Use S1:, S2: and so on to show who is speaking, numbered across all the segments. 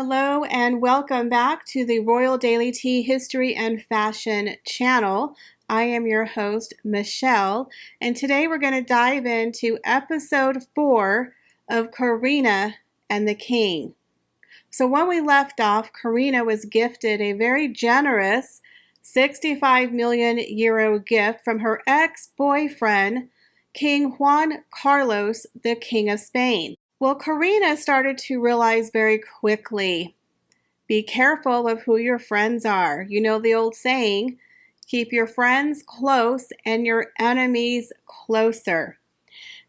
S1: Hello and welcome back to the Royal Daily Tea History and Fashion channel. I am your host, Michelle, and today we're going to dive into episode 4 of Corinna and the King. So when we left off, Corinna was gifted a very generous 65 million euro gift from her ex-boyfriend, King Juan Carlos, the King of Spain. Well, Corinna started to realize very quickly, be careful of who your friends are. You know the old saying, keep your friends close and your enemies closer.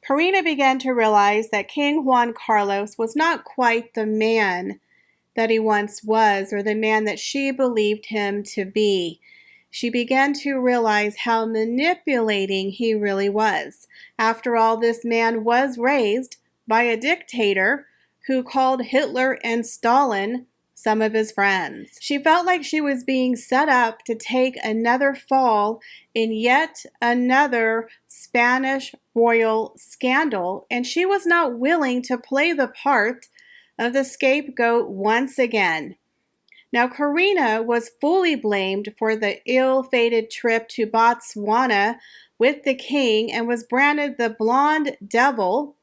S1: Corinna began to realize that King Juan Carlos was not quite the man that he once was, or the man that she believed him to be. She began to realize how manipulating he really was. After all, this man was raised by a dictator who called Hitler and Stalin some of his friends. She felt like she was being set up to take another fall in yet another Spanish royal scandal, and she was not willing to play the part of the scapegoat once again. Now, Corinna was fully blamed for the ill-fated trip to Botswana with the king and was branded the blonde devil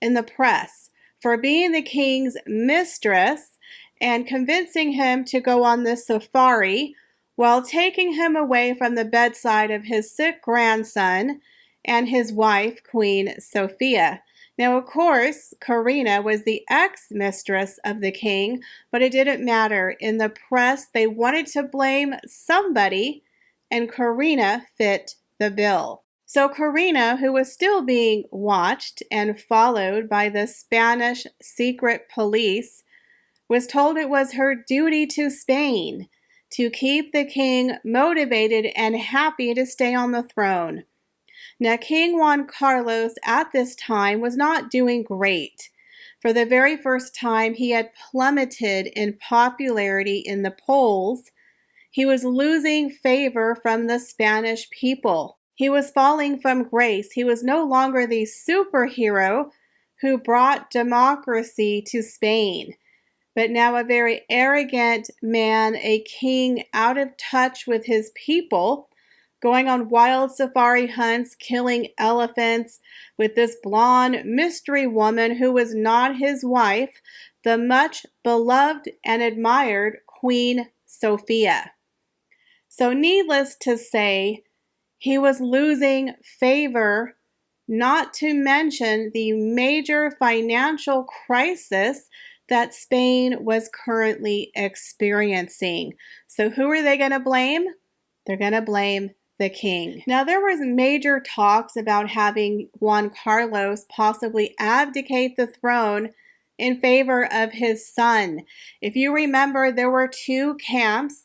S1: in the press for being the king's mistress and convincing him to go on this safari while taking him away from the bedside of his sick grandson and his wife, Queen Sophia. Now, of course, Corinna was the ex-mistress of the king, but it didn't matter. In the press, they wanted to blame somebody, and Corinna fit the bill. So Corinna, who was still being watched and followed by the Spanish secret police, was told it was her duty to Spain to keep the king motivated and happy to stay on the throne. Now, King Juan Carlos at this time was not doing great. For the very first time, he had plummeted in popularity in the polls. He was losing favor from the Spanish people. He was falling from grace. He was no longer the superhero who brought democracy to Spain, but now a very arrogant man, a king out of touch with his people, going on wild safari hunts, killing elephants with this blonde mystery woman who was not his wife, the much beloved and admired Queen Sophia. So needless to say, he was losing favor, not to mention the major financial crisis that Spain was currently experiencing. So who are they going to blame? They're going to blame the king. Now, there was major talks about having Juan Carlos possibly abdicate the throne in favor of his son. If you remember, there were two camps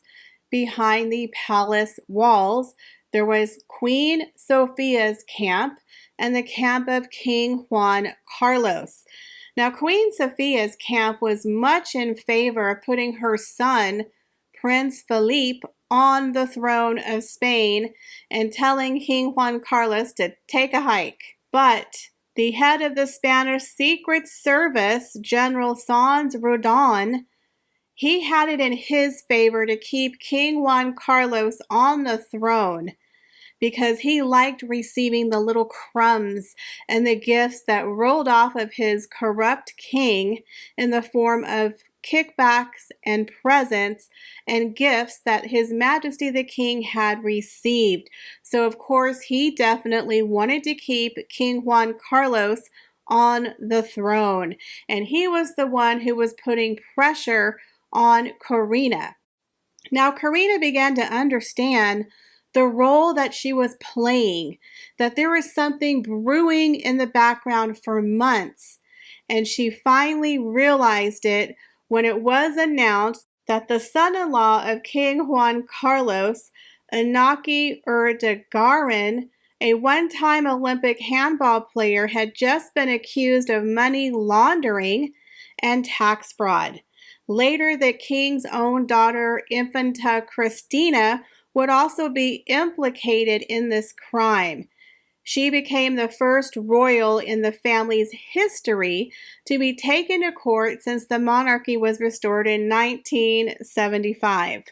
S1: behind the palace walls. There was Queen Sophia's camp and the camp of King Juan Carlos. Now, Queen Sophia's camp was much in favor of putting her son, Prince Philippe, on the throne of Spain and telling King Juan Carlos to take a hike. But the head of the Spanish Secret Service, General Sans Rodon, he had it in his favor to keep King Juan Carlos on the throne because he liked receiving the little crumbs and the gifts that rolled off of his corrupt king in the form of kickbacks and presents and gifts that His Majesty the King had received. So, of course, he definitely wanted to keep King Juan Carlos on the throne. And he was the one who was putting pressure on Corinna. Now, Corinna began to understand the role that she was playing, that there was something brewing in the background for months. And she finally realized it when it was announced that the son-in-law of King Juan Carlos, Inaki Erdogan, a one-time Olympic handball player, had just been accused of money laundering and tax fraud. Later, the king's own daughter, Infanta Cristina, would also be implicated in this crime. She became the first royal in the family's history to be taken to court since the monarchy was restored in 1975.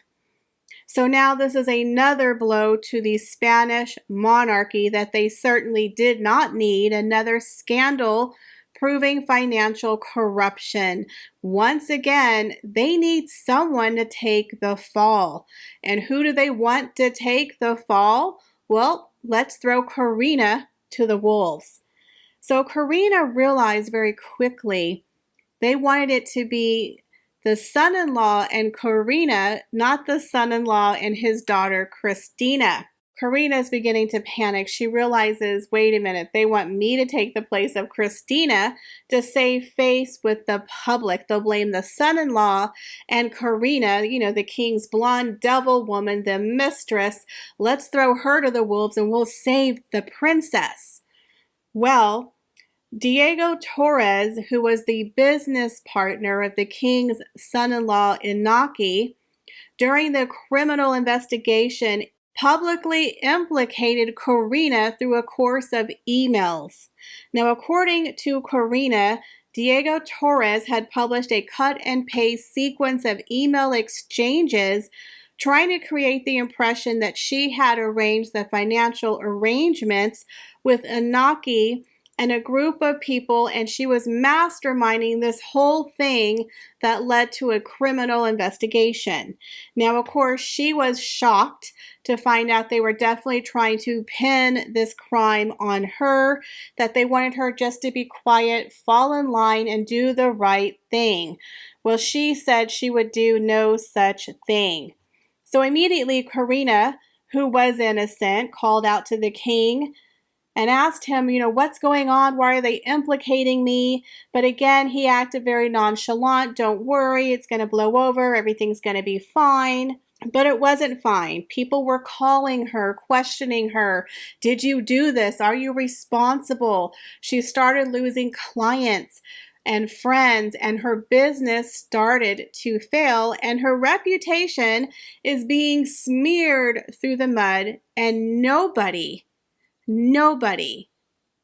S1: So now this is another blow to the Spanish monarchy that they certainly did not need, another scandal proving financial corruption. Once again, they need someone to take the fall. And who do they want to take the fall? Well, let's throw Corinna to the wolves. So Corinna realized very quickly they wanted it to be the son-in-law and Corinna, not the son-in-law and his daughter Christina. Corinna is beginning to panic. She realizes, wait a minute, they want me to take the place of Christina to save face with the public. They'll blame the son-in-law and Corinna, the king's blonde devil woman, the mistress. Let's throw her to the wolves and we'll save the princess. Well, Diego Torres, who was the business partner of the king's son-in-law Inaki, during the criminal investigation, publicly implicated Corinna through a course of emails. Now, according to Corinna, Diego Torres had published a cut-and-paste sequence of email exchanges trying to create the impression that she had arranged the financial arrangements with Inaki and a group of people, and she was masterminding this whole thing that led to a criminal investigation. Now, of course, she was shocked to find out they were definitely trying to pin this crime on her, that they wanted her just to be quiet, fall in line, and do the right thing. Well, she said she would do no such thing. So immediately, Corinna, who was innocent, called out to the king and asked him, what's going on? Why are they implicating me? But again, he acted very nonchalant. Don't worry, it's going to blow over. Everything's going to be fine. But it wasn't fine. People were calling her, questioning her. Did you do this? Are you responsible? She started losing clients and friends, and her business started to fail, and her reputation is being smeared through the mud, and nobody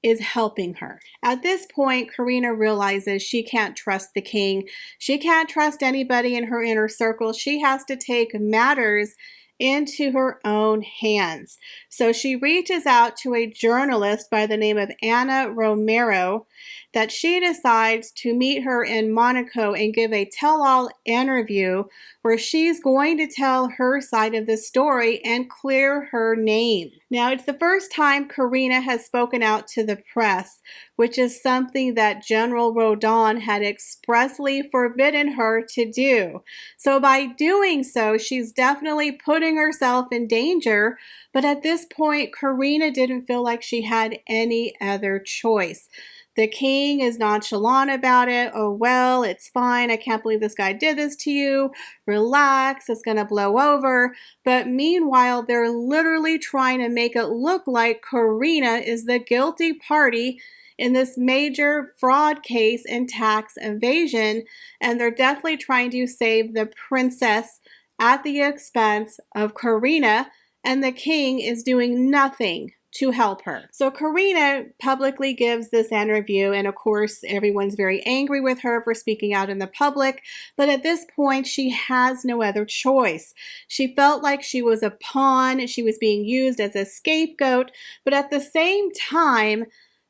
S1: is helping her. At this point, Corinna realizes she can't trust the king. She can't trust anybody in her inner circle. She has to take matters into her own hands. So she reaches out to a journalist by the name of Ana Romero that she decides to meet her in Monaco and give a tell-all interview where she's going to tell her side of the story and clear her name. Now, it's the first time Corinna has spoken out to the press, which is something that General Rodin had expressly forbidden her to do. So by doing so, she's definitely putting herself in danger, but at this point, Corinna didn't feel like she had any other choice. The king is nonchalant about it. Oh, well, it's fine. I can't believe this guy did this to you. Relax, it's going to blow over. But meanwhile, they're literally trying to make it look like Corinna is the guilty party in this major fraud case and tax evasion. And they're definitely trying to save the princess at the expense of Corinna. And the king is doing nothing to help her. So Corinna publicly gives this interview, and of course everyone's very angry with her for speaking out in the public, but at this point she has no other choice. She felt like she was a pawn, she was being used as a scapegoat, but at the same time,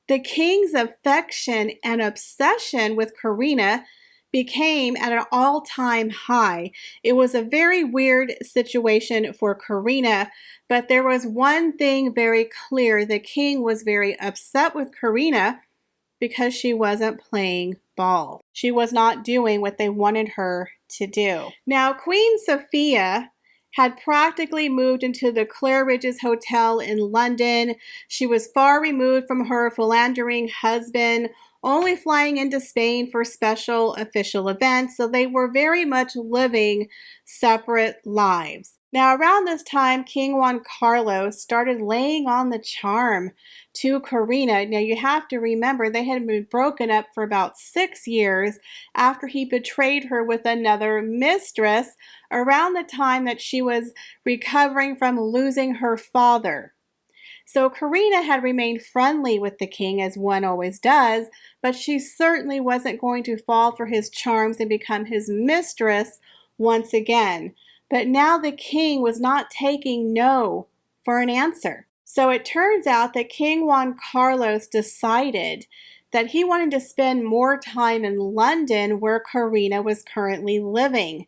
S1: the king's affection and obsession with Corinna became at an all-time high. It was a very weird situation for Corinna, but there was one thing very clear. The king was very upset with Corinna because she wasn't playing ball. She was not doing what they wanted her to do. Now, Queen Sophia had practically moved into the Claridge's Hotel in London. She was far removed from her philandering husband, only flying into Spain for special official events, so they were very much living separate lives. Now, around this time, King Juan Carlos started laying on the charm to Corinna. Now, you have to remember, they had been broken up for about 6 years after he betrayed her with another mistress around the time that she was recovering from losing her father. So Corinna had remained friendly with the king, as one always does, but she certainly wasn't going to fall for his charms and become his mistress once again. But now the king was not taking no for an answer. So it turns out that King Juan Carlos decided that he wanted to spend more time in London, where Corinna was currently living.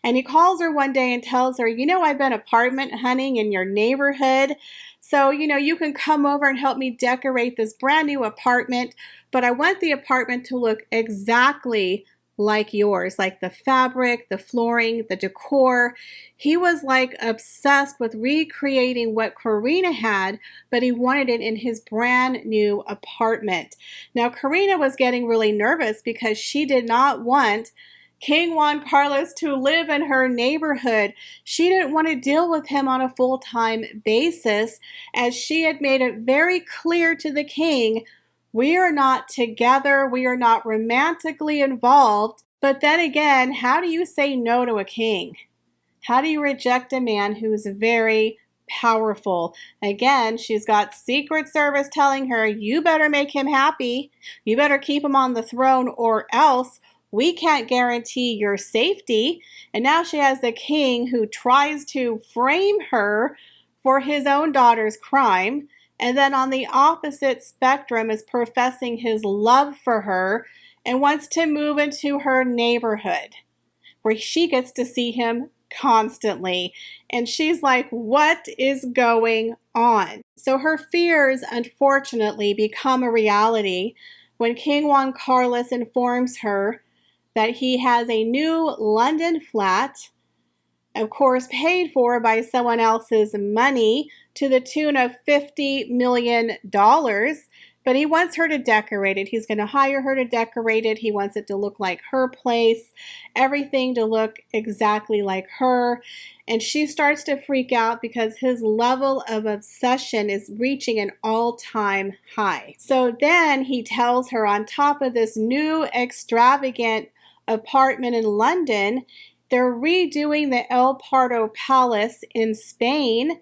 S1: And he calls her one day and tells her, I've been apartment hunting in your neighborhood. So, you can come over and help me decorate this brand new apartment. But I want the apartment to look exactly like yours, like the fabric, the flooring, the decor. He was like obsessed with recreating what Corinna had, but he wanted it in his brand new apartment. Now, Corinna was getting really nervous because she did not want King Juan Carlos to live in her neighborhood. She didn't want to deal with him on a full-time basis, as she had made it very clear to the king, we are not together, we are not romantically involved. But then again, how do you say no to a king? How do you reject a man who's very powerful? Again, she's got Secret Service telling her, you better make him happy, you better keep him on the throne, or else we can't guarantee your safety. And now she has the king who tries to frame her for his own daughter's crime, and then on the opposite spectrum is professing his love for her and wants to move into her neighborhood where she gets to see him constantly. And she's like, what is going on? So her fears, unfortunately, become a reality when King Juan Carlos informs her that he has a new London flat, of course paid for by someone else's money, to the tune of $50 million. But he wants her to decorate it. He's going to hire her to decorate it. He wants it to look like her place, everything to look exactly like her. And she starts to freak out because his level of obsession is reaching an all-time high. So then he tells her, on top of this new extravagant apartment in London, they're redoing the El Pardo Palace in Spain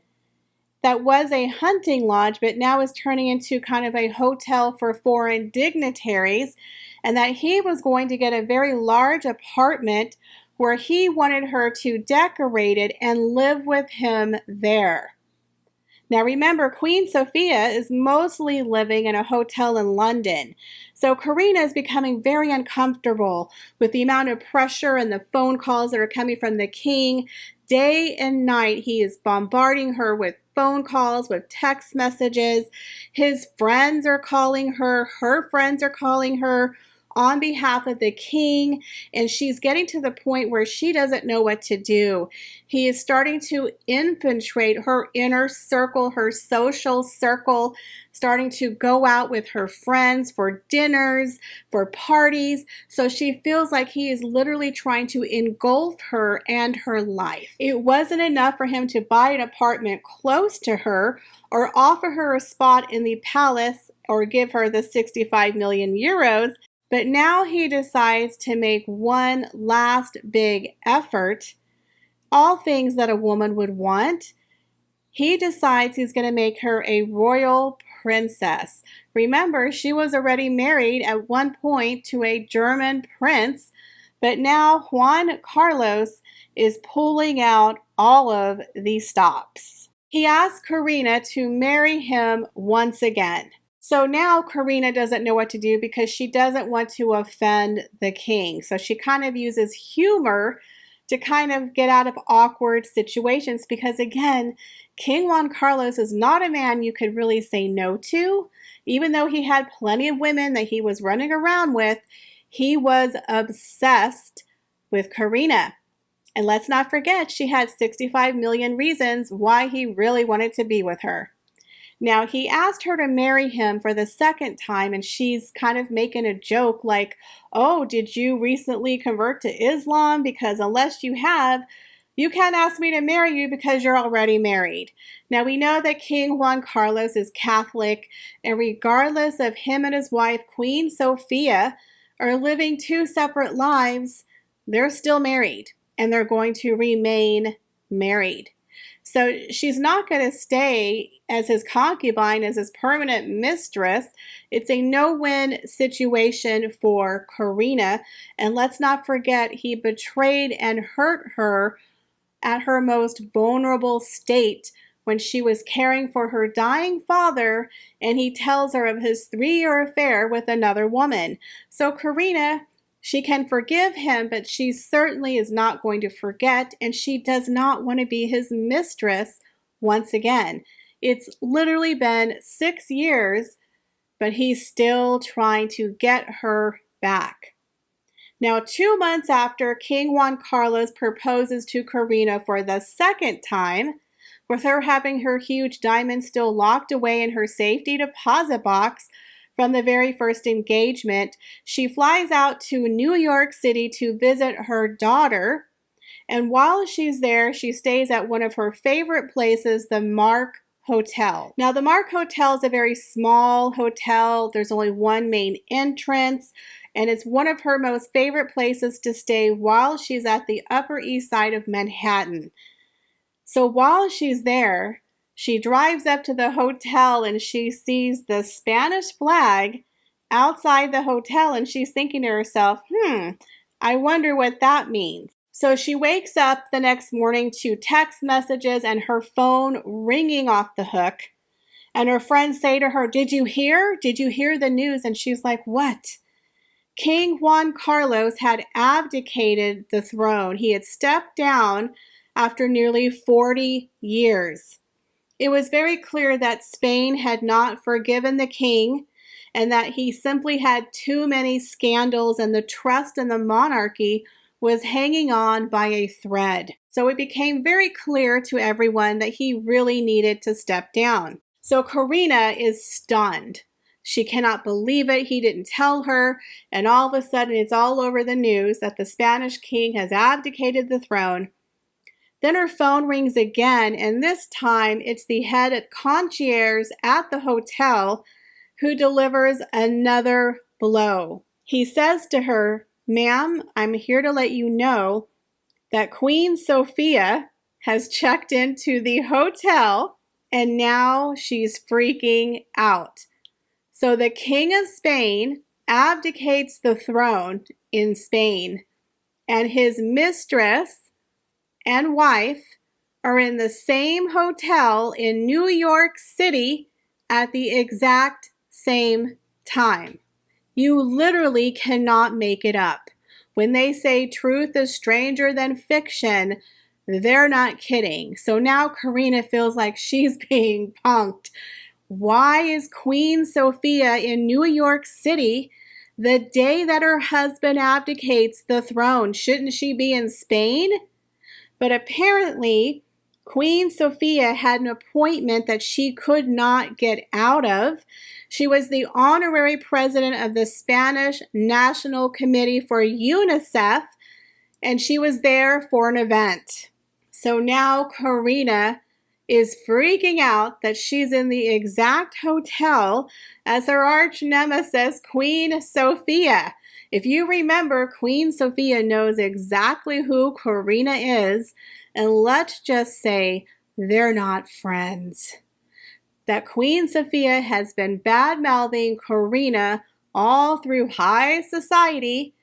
S1: that was a hunting lodge, but now is turning into kind of a hotel for foreign dignitaries, and that he was going to get a very large apartment where he wanted her to decorate it and live with him there. Now remember, Queen Sophia is mostly living in a hotel in London. So Corinna is becoming very uncomfortable with the amount of pressure and the phone calls that are coming from the king. Day and night, he is bombarding her with phone calls, with text messages. His friends are calling her friends are calling her on behalf of the king, and she's getting to the point where she doesn't know what to do. He is starting to infiltrate her inner circle, her social circle, starting to go out with her friends for dinners, for parties. So she feels like he is literally trying to engulf her and her life. It wasn't enough for him to buy an apartment close to her or offer her a spot in the palace or give her the 65 million euros. But now he decides to make one last big effort, all things that a woman would want. He decides he's going to make her a royal princess. Remember, she was already married at one point to a German prince, but now Juan Carlos is pulling out all of these stops. He asks Corinna to marry him once again. So now Corinna doesn't know what to do because she doesn't want to offend the king. So she kind of uses humor to kind of get out of awkward situations because, again, King Juan Carlos is not a man you could really say no to. Even though he had plenty of women that he was running around with, he was obsessed with Corinna. And let's not forget, she had 65 million reasons why he really wanted to be with her. Now, he asked her to marry him for the second time, and she's kind of making a joke like, oh, did you recently convert to Islam? Because unless you have, you can't ask me to marry you because you're already married. Now, we know that King Juan Carlos is Catholic, and regardless of him and his wife, Queen Sophia, are living two separate lives, they're still married, and they're going to remain married. So she's not going to stay as his concubine, as his permanent mistress. It's a no-win situation for Corinna. And let's not forget, he betrayed and hurt her at her most vulnerable state when she was caring for her dying father, and he tells her of his 3-year affair with another woman. So Corinna, she can forgive him, but she certainly is not going to forget, and she does not want to be his mistress once again. It's literally been 6 years, but he's still trying to get her back. Now, 2 months after King Juan Carlos proposes to Corinna for the second time, with her having her huge diamond still locked away in her safety deposit box from the very first engagement, she flies out to New York City to visit her daughter. And while she's there, she stays at one of her favorite places, the Mark Hotel. Now, the Mark Hotel is a very small hotel. There's only one main entrance, and it's one of her most favorite places to stay while she's at the Upper East Side of Manhattan. So while she's there, she drives up to the hotel and she sees the Spanish flag outside the hotel, and she's thinking to herself, I wonder what that means. So she wakes up the next morning to text messages and her phone ringing off the hook. And her friends say to her, Did you hear? Did you hear the news? And she's like, what? King Juan Carlos had abdicated the throne. He had stepped down after nearly 40 years. It was very clear that Spain had not forgiven the king and that he simply had too many scandals, and the trust in the monarchy was hanging on by a thread. So it became very clear to everyone that he really needed to step down. So Corinna is stunned. She cannot believe it. He didn't tell her, and all of a sudden it's all over the news that the Spanish king has abdicated the throne. Then her phone rings again, and this time it's the head concierge at the hotel who delivers another blow. He says to her, Ma'am, I'm here to let you know that Queen Sofia has checked into the hotel, and now she's freaking out. So the King of Spain abdicates the throne in Spain, and his mistress and wife are in the same hotel in New York City at the exact same time. You literally cannot make it up. When they say truth is stranger than fiction, they're not kidding. So now Corinna feels like she's being punked. Why is Queen Sofia in New York City the day that her husband abdicates the throne? Shouldn't she be in Spain? But apparently, Queen Sofia had an appointment that she could not get out of. She was the honorary president of the Spanish National Committee for UNICEF, and she was there for an event. So now Corinna is freaking out that she's in the exact hotel as her arch nemesis, Queen Sofia. If you remember, Queen Sofia knows exactly who Corinna is, and let's just say they're not friends. That Queen Sofia has been bad-mouthing Corinna all through high society,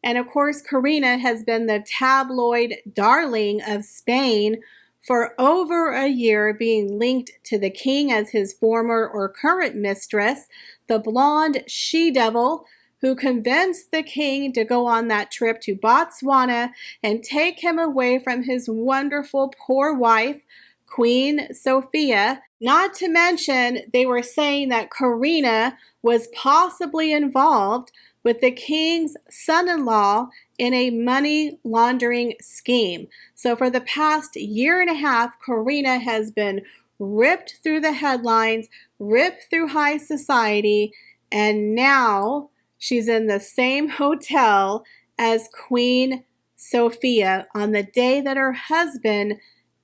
S1: and of course Corinna has been the tabloid darling of Spain for over a year, being linked to the king as his former or current mistress, the blonde she-devil who convinced the king to go on that trip to Botswana and take him away from his wonderful poor wife, Queen Sofia. Not to mention, they were saying that Corinna was possibly involved with the king's son-in-law in a money laundering scheme. So for the past year and a half, Corinna has been ripped through the headlines, ripped through high society, and now she's in the same hotel as Queen Sofia on the day that her husband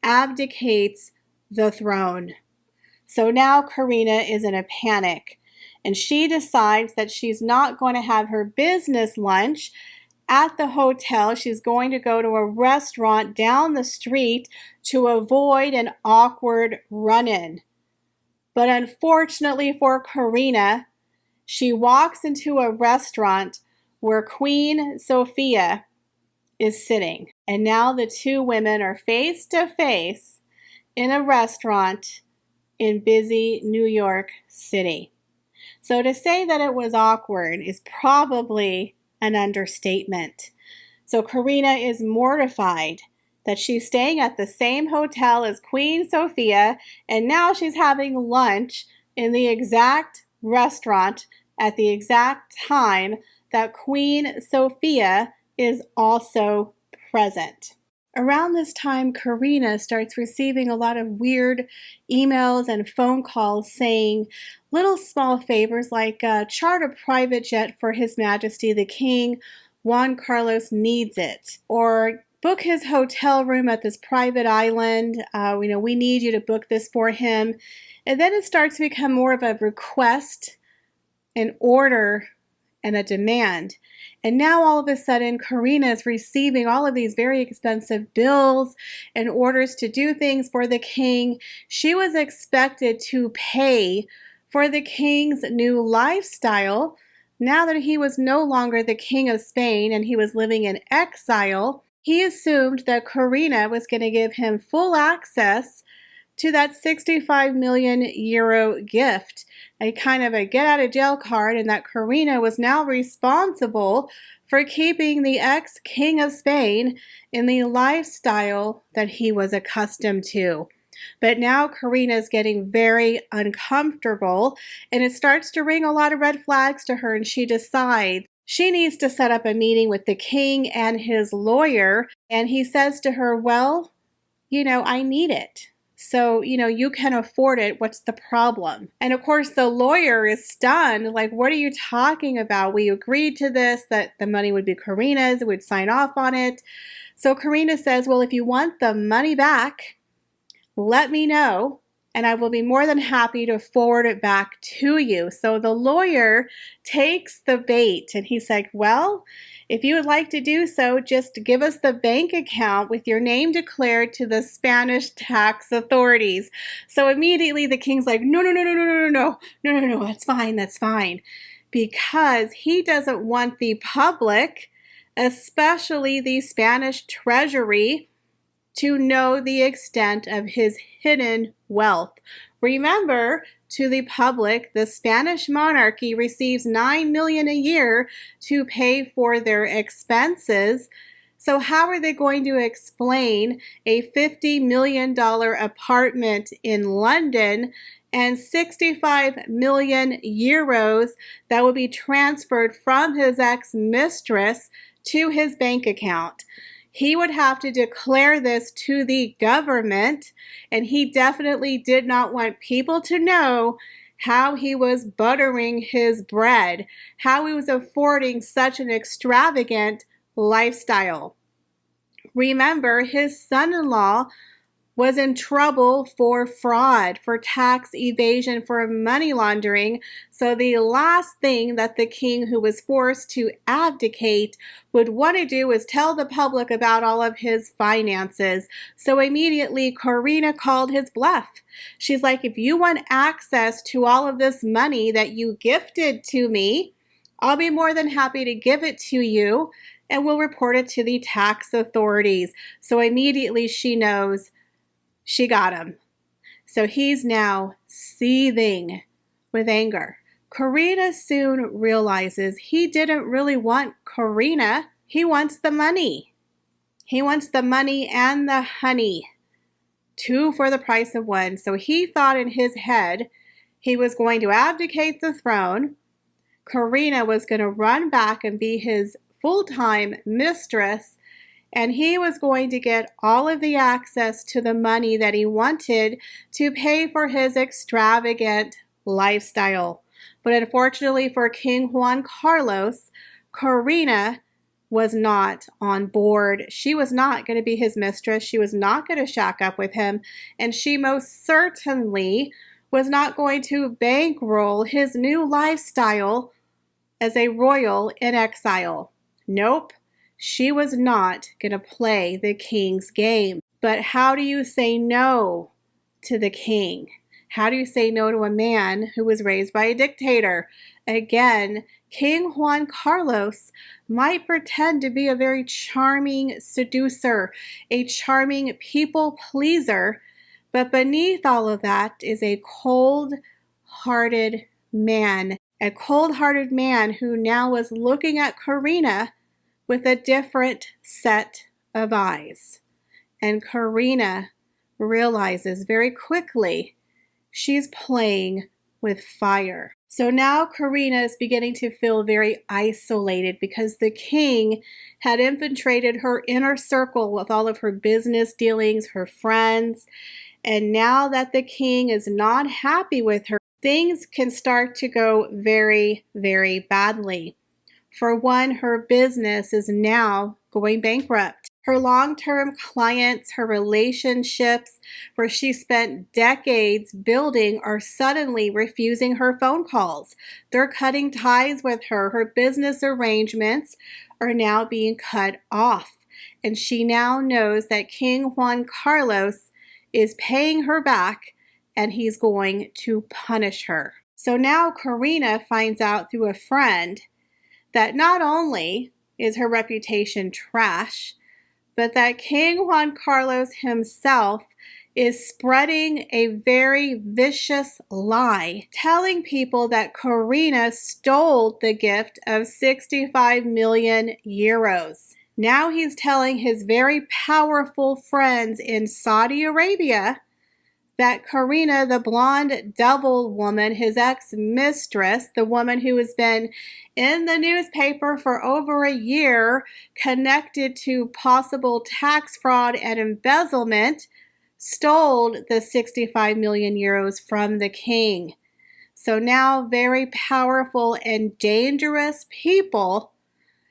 S1: abdicates the throne. So now Corinna is in a panic, and she decides that she's not going to have her business lunch at the hotel. She's going to go to a restaurant down the street to avoid an awkward run-in. But unfortunately for Corinna, she walks into a restaurant where Queen Sophia is sitting. And now the two women are face to face in a restaurant in busy New York City. So to say that it was awkward is probably an understatement. So Corinna is mortified that she's staying at the same hotel as Queen Sophia, and now she's having lunch in the exact restaurant at the exact time that Queen Sophia is also present. Around this time, Corinna starts receiving a lot of weird emails and phone calls saying little small favors like chart a private jet for His Majesty the King Juan Carlos needs it, or book his hotel room at this private island. We need you to book this for him. And then it starts to become more of a request, an order, and a demand. And now all of a sudden, Corinna is receiving all of these very expensive bills and orders to do things for the king. She was expected to pay for the king's new lifestyle now that he was no longer the king of Spain and he was living in exile. He assumed that Corinna was going to give him full access to that 65 million euro gift, a kind of a get out of jail card, and that Corinna was now responsible for keeping the ex-king of Spain in the lifestyle that he was accustomed to. But now Corinna is getting very uncomfortable, and it starts to ring a lot of red flags to her, and she decides she needs to set up a meeting with the king and his lawyer. And he says to her, well, I need it. So, you can afford it. What's the problem? And of course, the lawyer is stunned. Like, what are you talking about? We agreed to this, that the money would be Corinna's, would sign off on it. So Corinna says, well, if you want the money back, let me know, and I will be more than happy to forward it back to you. So the lawyer takes the bait, and he's like, well, if you would like to do so, just give us the bank account with your name declared to the Spanish tax authorities. So immediately the king's like, no, that's fine. Because he doesn't want the public, especially the Spanish treasury, to know the extent of his hidden wealth. Remember, to the public, the Spanish monarchy receives $9 million a year to pay for their expenses. So how are they going to explain a $50 million apartment in London and 65 million euros that will be transferred from his ex-mistress to his bank account? He would have to declare this to the government, and he definitely did not want people to know how he was buttering his bread, how he was affording such an extravagant lifestyle. Remember, his son-in-law was in trouble for fraud, for tax evasion, for money laundering. So the last thing that the king, who was forced to abdicate, would want to do is tell the public about all of his finances. So immediately Corinna called his bluff. She's like, if you want access to all of this money that you gifted to me, I'll be more than happy to give it to you, and we'll report it to the tax authorities. So immediately she knows she got him. So he's now seething with anger. Corinna soon realizes he didn't really want Corinna. He wants the money. He wants the money and the honey. 2 for the price of 1. So he thought in his head he was going to abdicate the throne. Corinna was going to run back and be his full-time mistress, and he was going to get all of the access to the money that he wanted to pay for his extravagant lifestyle. But unfortunately for King Juan Carlos, Corinna was not on board. She was not going to be his mistress. She was not going to shack up with him, and she most certainly was not going to bankroll his new lifestyle as a royal in exile. Nope. she was not going to play the king's game. But how do you say no to the king? How do you say no to a man who was raised by a dictator? Again, King Juan Carlos might pretend to be a very charming seducer, a charming people pleaser, but beneath all of that is a cold-hearted man. A cold-hearted man who now was looking at Corinna with a different set of eyes. And Corinna realizes very quickly she's playing with fire. So now Corinna is beginning to feel very isolated because the king had infiltrated her inner circle with all of her business dealings, her friends. And now that the king is not happy with her, things can start to go very, very badly. For one, her business is now going bankrupt. Her long-term clients, her relationships, where she spent decades building, are suddenly refusing her phone calls. They're cutting ties with her. Her business arrangements are now being cut off. And she now knows that King Juan Carlos is paying her back and he's going to punish her. So now Corinna finds out through a friend that not only is her reputation trash, but that King Juan Carlos himself is spreading a very vicious lie, telling people that Corinna stole the gift of 65 million euros. Now he's telling his very powerful friends in Saudi Arabia that Corinna, the blonde devil woman, his ex-mistress, the woman who has been in the newspaper for over a year, connected to possible tax fraud and embezzlement, stole the 65 million euros from the king. So now very powerful and dangerous people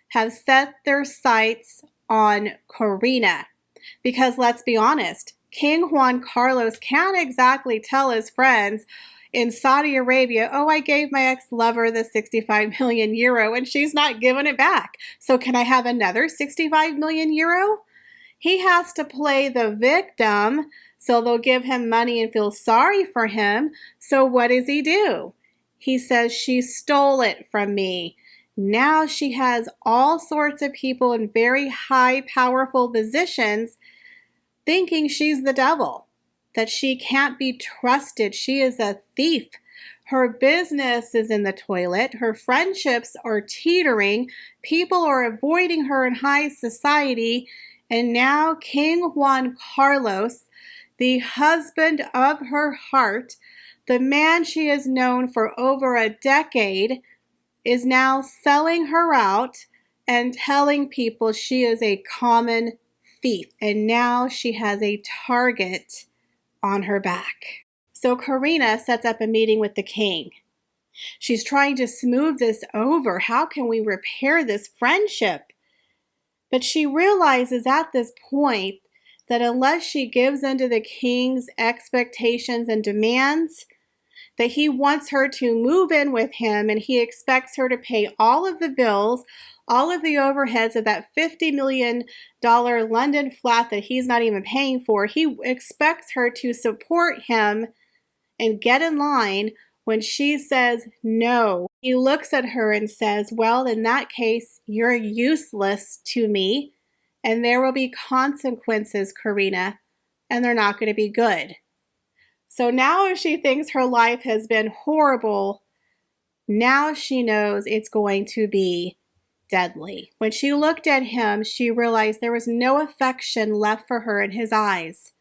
S1: have set their sights on Corinna. Because let's be honest, King Juan Carlos can't exactly tell his friends in Saudi Arabia, oh, I gave my ex-lover the 65 million euro and she's not giving it back. So can I have another 65 million euro? He has to play the victim, so they'll give him money and feel sorry for him. So what does he do? He says, she stole it from me. Now she has all sorts of people in very high, powerful positions thinking she's the devil, that she can't be trusted. She is a thief. Her business is in the toilet. Her friendships are teetering. People are avoiding her in high society. And now King Juan Carlos, the husband of her heart, the man she has known for over a decade, is now selling her out and telling people she is a common thief. And now she has a target on her back. So Corinna sets up a meeting with the king. She's trying to smooth this over. How can we repair this friendship? But she realizes at this point that unless she gives in to the king's expectations and demands, that he wants her to move in with him and he expects her to pay all of the bills, all of the overheads of that $50 million London flat that he's not even paying for. He expects her to support him and get in line when she says no. He looks at her and says, well, in that case, you're useless to me and there will be consequences, Corinna, and they're not going to be good. So now if she thinks her life has been horrible, now she knows it's going to be deadly. When she looked at him, she realized there was no affection left for her in his eyes.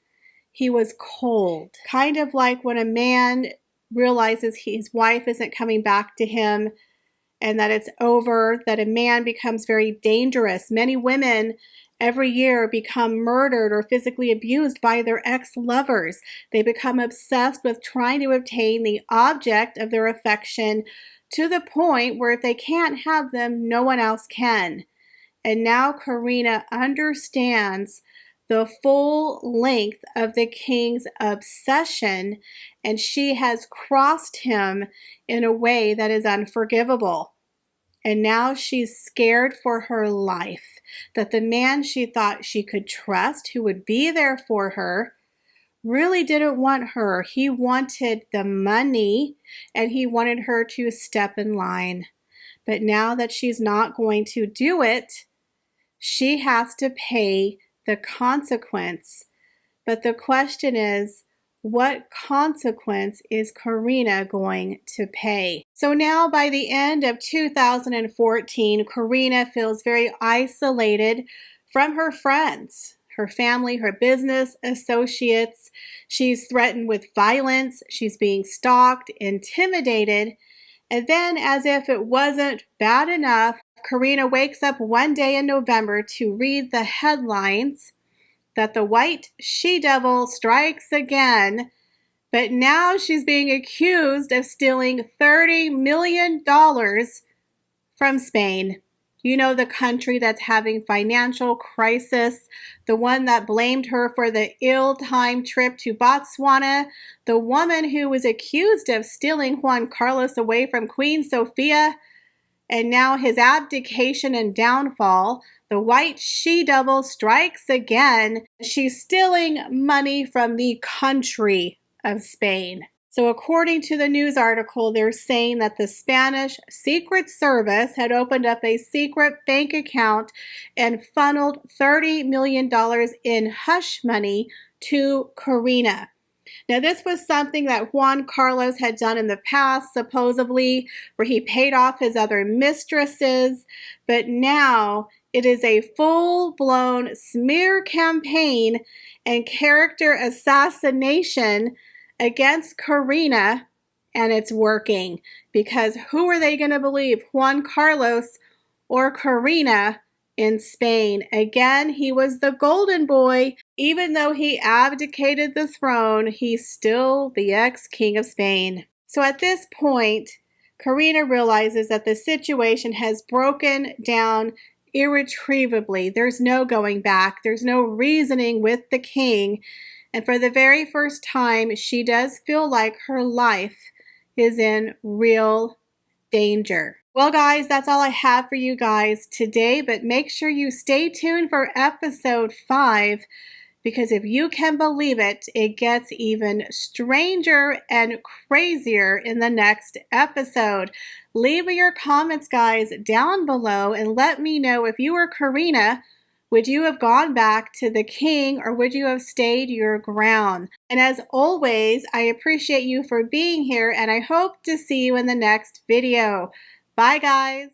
S1: He was cold, kind of like when a man realizes his wife isn't coming back to him and that it's over, that a man becomes very dangerous. Many women every year become murdered or physically abused by their ex-lovers. They become obsessed with trying to obtain the object of their affection to the point where if they can't have them, no one else can. And now Corinna understands the full length of the king's obsession, and she has crossed him in a way that is unforgivable. And now she's scared for her life. that the man she thought she could trust, who would be there for her, really didn't want her. He wanted the money and he wanted her to step in line. But now that she's not going to do it, she has to pay the consequence. But the question is, what consequence is Corinna going to pay? So now by the end of 2014, Corinna feels very isolated from her friends, her family, her business associates. She's threatened with violence. She's being stalked, intimidated. And then, as if it wasn't bad enough, Corinna wakes up one day in November to read the headlines that the white she-devil strikes again, but now she's being accused of stealing $30 million from Spain. You know, the country that's having financial crisis, the one that blamed her for the ill-timed trip to Botswana, the woman who was accused of stealing Juan Carlos away from Queen Sofia, and now his abdication and downfall. The white she-devil strikes again. She's stealing money from the country of Spain. So according to the news article, they're saying that the Spanish Secret Service had opened up a secret bank account and funneled $30 million in hush money to Corinna. Now, this was something that Juan Carlos had done in the past, supposedly, where he paid off his other mistresses, but now it is a full-blown smear campaign and character assassination against Corinna, and it's working, because who are they going to believe, Juan Carlos or Corinna in Spain? Again, he was the golden boy. Even though he abdicated the throne, he's still the ex-king of Spain. So at this point, Corinna realizes that the situation has broken down irretrievably. There's no going back. There's no reasoning with the king. And for the very first time, she does feel like her life is in real danger. Well, guys, that's all I have for you guys today, but make sure you stay tuned for episode 5, because if you can believe it, it gets even stranger and crazier in the next episode. Leave me your comments, guys, down below, and let me know, if you were Corinna, would you have gone back to the king, or would you have stayed your ground? And as always, I appreciate you for being here, and I hope to see you in the next video. Bye, guys.